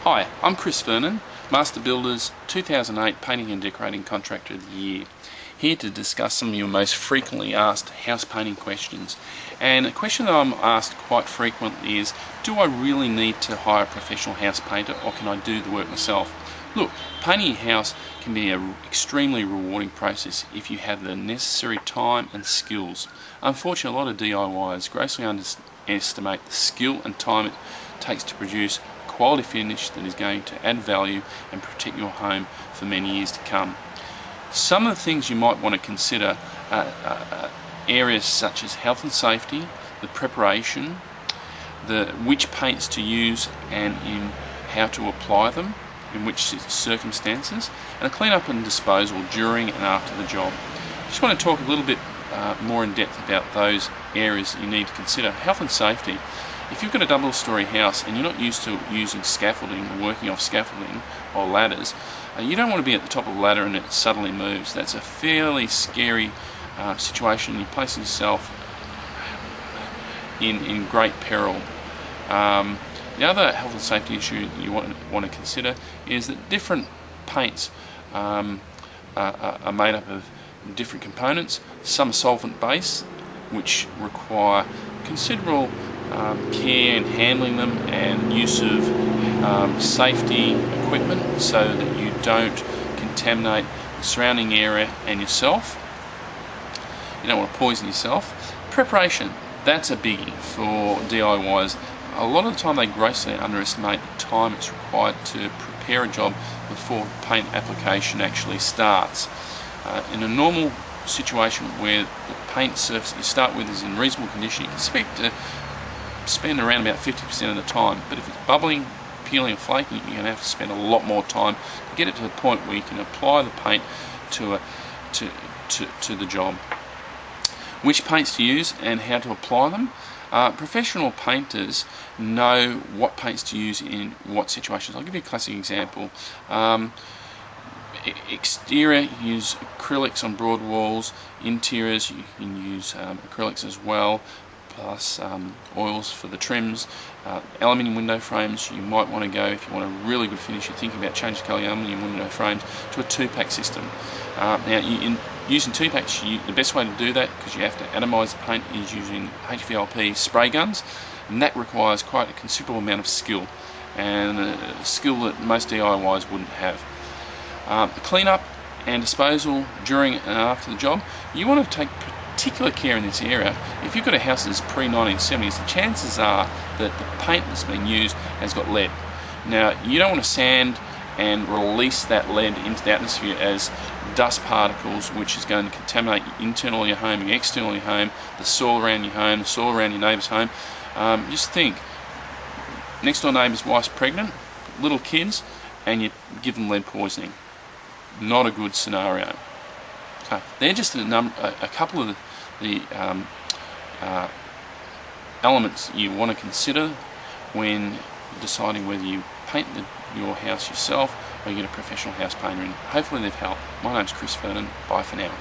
Hi, I'm Chris Vernon, Master Builders 2008 Painting and Decorating Contractor of the Year, here to discuss some of your most frequently asked house painting questions. And a question that I'm asked quite frequently is, do I really need to hire a professional house painter, or can I do the work myself? Look, painting a house can be an extremely rewarding process if you have the necessary time and skills. Unfortunately, a lot of DIYers grossly underestimate the skill and time it takes to produce quality finish that is going to add value and protect your home for many years to come. Some of the things you might want to consider are areas such as health and safety, the preparation, which paints to use and in how to apply them, in which circumstances, and a clean up and disposal during and after the job. I just want to talk a little bit more in depth about those areas that you need to consider. Health and safety. If you've got a double-storey house and you're not used to using scaffolding or working off scaffolding or ladders, you don't want to be at the top of the ladder and it suddenly moves. That's a fairly scary situation. You're placing yourself in great peril. The other health and safety issue you want to consider is that different paints are made up of different components. Some are solvent-based, which require considerable care in handling them and use of safety equipment so that you don't contaminate the surrounding area and yourself. You don't want to poison yourself. Preparation, that's a biggie for DIYs. A lot of the time they grossly underestimate the time it's required to prepare a job before paint application actually starts. In a normal situation where the paint surface you start with is in reasonable condition, you can expect to spend around about 50% of the time, but if it's bubbling, peeling and flaking, you're going to have to spend a lot more time to get it to the point where you can apply the paint to the job. Which paints to use and how to apply them. Professional painters know what paints to use in what situations. I'll give you a classic example. Exterior, you use acrylics on broad walls. Interiors, you can use acrylics as well, plus oils for the trims. Aluminium window frames, you might want to go, if you want a really good finish, you're thinking about changing colour aluminium window frames to a 2-pack system. Now, using 2-packs, the best way to do that, because you have to atomise the paint, is using HVLP spray guns, and that requires quite a considerable amount of skill, and a skill that most DIYs wouldn't have. The clean-up and disposal during and after the job, you want to take particular care in this area. If you've got a house that's pre-1970s, the chances are that the paint that's been used has got lead. Now, you don't want to sand and release that lead into the atmosphere as dust particles, which is going to contaminate your internal of your home, your external of your home, the soil around your home, the soil around your neighbour's home. Just think, next door neighbour's wife's pregnant, little kids, and you give them lead poisoning. Not a good scenario. So they're just a couple of the elements you want to consider when deciding whether you paint your house yourself or you get a professional house painter in. Hopefully they've helped. My name's Chris Vernon. Bye for now.